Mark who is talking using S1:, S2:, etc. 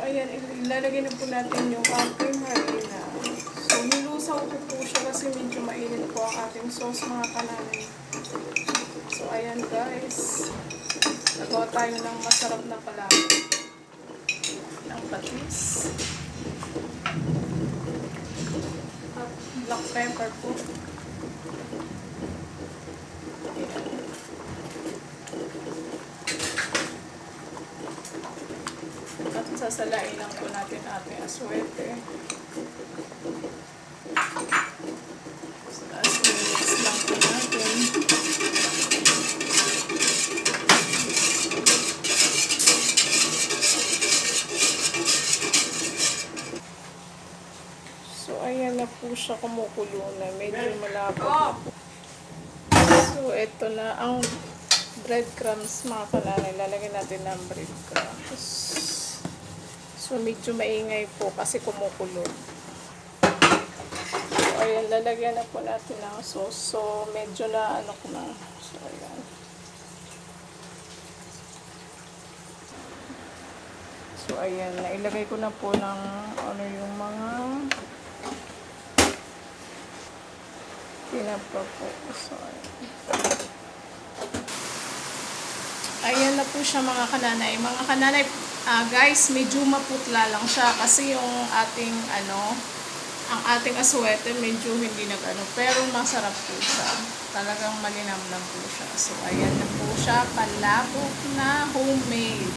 S1: ayan, ilalagay na po natin yung ating harina. So, nilusaw ko po siya kasi medyo mainit po ang ating sauce, mga kananay. So, ayan guys. Nagawa tayo ng masarap na palabok ng patis. At black pepper po. Ayan. At sasalain lang po natin ating aswete. So, as minutes lang po natin. So, ayan na po siya, kumukulo na. Medyo malabo na po. So, ito na ang breadcrumbs, mga kananay. Lalagyan natin ng breadcrumbs. So, medyo maingay po kasi kumukulo. So, ayan, lalagyan na po natin ng sauce. So, medyo na ano ko na. So, ayan. So, ayan. Nailagay ko na po ng ano yung mga tinapa po. So, ayan na po siya, mga kananay. Mga kananay, guys, medyo maputla lang siya kasi yung ating ang ating aswete medyo hindi nag-ano, pero masarap po siya. Talagang malinamnam po siya. So, ayan na po siya, palabok na homemade.